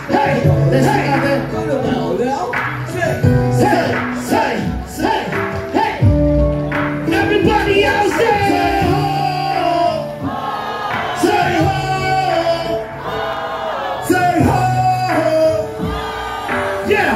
Hey, let's natin. Say, hey. Everybody else say ho. Say ho. Say ho. Yeah.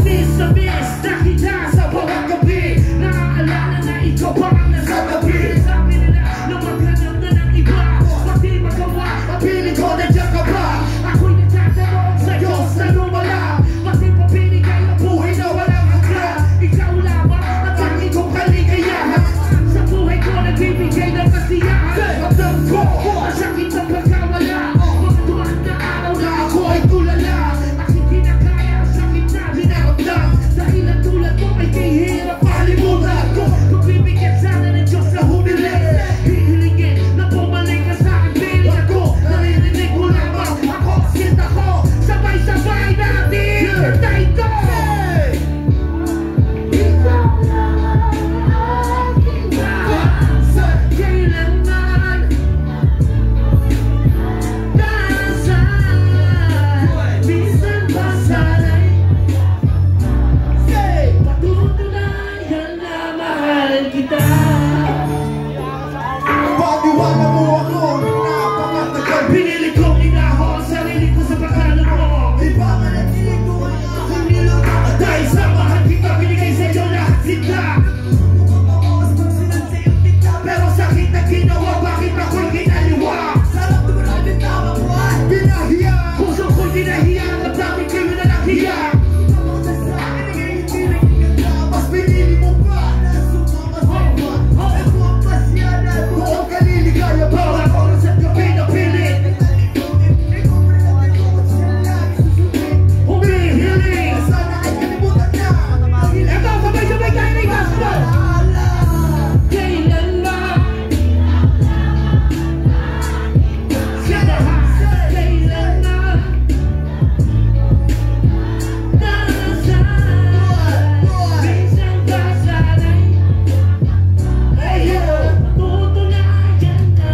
Miss na miss na kita sa bawat gabi. Naaalala na ikaw pa ang nasa tabi. Sabi nila na maghanap na ng iba. Pati magawa, piling ko nandiyan ka ba? Ako'y nagtatanong sa Diyos na lumala. Pati papinigay ang buhay na walang hanggan. Ikaw lamang ang tanging kong kaligayahan. Sa buhay ko nagbibigay ng kasiyahan. Ramdam ko ang sakit ng pagkawala. Mga tuwan na araw na ako ay tulala. Aking kinakaya ang sakit na dinaramdam. Dahil ang tulad mo ay kahirap malimutan ko. Magbibigyan sana ng Diyos na humiling. Hihilingin na bumalik ka sa aking piling ko. Naririnig mo lamang ako, kita ko. Sabay-sabay natin tayo ko. Ikaw lang ang aking mahal. Kailanman nasaan. Minsan ba sana'y patutunayan na mahal kita. Pag-iwala mo ako ng napakatagal. Pinili kong inaho ang sarili ko sa pagkano mo. Iba ka na tinig ko ay aking nilunod. Dahil sa mahal kita, binigay sa iyo lahat sila. Mas magsinan sa'yo kita. Pero sakit na ginawa, bakit ako'y ginaliwa? Sarap naman ang bintama mo ay Pinahiya, puso ko'y dinahiya. Ang dami kayo na nahiya. Kapag sa akin ay hindi rin ganda. Mas pinili mo pa na sumama sa iba. Ito ang pasyanan mo. Buong kaliligaya, bawat oras at gabi na pilit. Ikaw na natin ko at siya lagi susubin. Humihiling. Sana ay kalimutan na. Eto, sabay-sabay tayo na ikaslo. Kailanman kailanman nasaan. Minsan ba sana'y patutunayan na.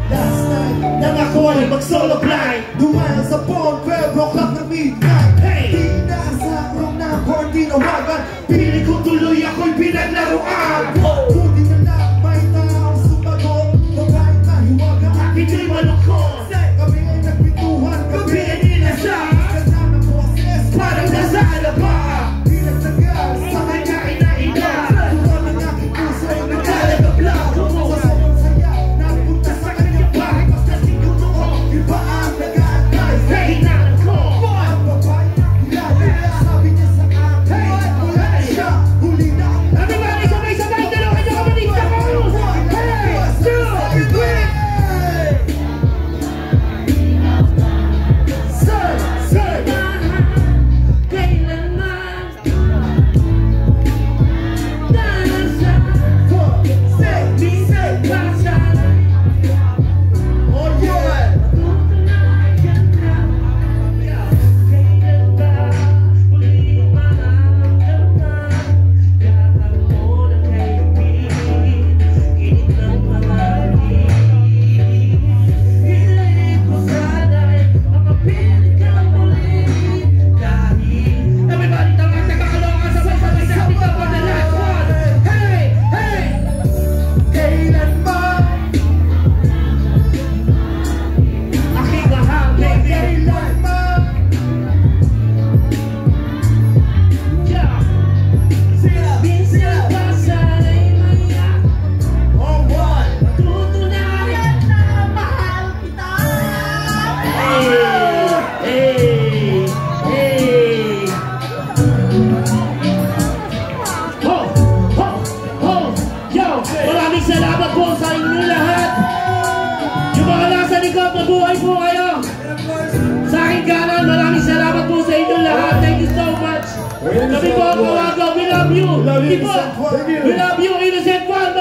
Last night, Nang ako'y mag-solo blind. dumaan sa phone, 12 o'clock na midnight. Hey! Di nasa room na quarantine awagan. Pili ko tuloy ako'y pinaglaruan. Buti na lang may taong sumagot. Babae na hiwaga. Ito'y malungkot. Kami ay nagpintuhan. Gabi ay ninasa. Ganda ng boses. Parang nasa alabaan. Di nagtagal. Sa kanya inaina. Tuwa ng aking puso ay Naglalagabla ko. sa sayang saya. Napunta sa kanyang bahay. Pagdating ko noon, iba ang nag-aantay. Kahinaan ko. Ang babae na kilala. Sabi niya sa akin, wala na siya. Huli na ang Everybody, sabay-sabay, dalawa niyo kapatid sa chorus. Hey, 2, 3. Say, kailanman nasaan. Minsan ba sana'y patutunayan na. Kailan ba muli maramdaman lahat mo na kaibigan? Init ng pag-ibig. Hiniling ko sana'y makapiling kang muli. Dahil everybody, taga-kaloka, sabay-sabay natin ito for the last one. Hey! kailanman. Aking mahal, baby. Kailanman. Yeah. Minsan ba sana'y maya patutunayan na mahal kita. Hey! Yo! Maraming salamat po sa inyo lahat. Yung mga nasa likod, mabuhay po kayo. Sa aking kanan, maraming salamat po sa inyo lahat. Thank you so much. Kami po ang Kawaga. We love you. We love you, Innocent One.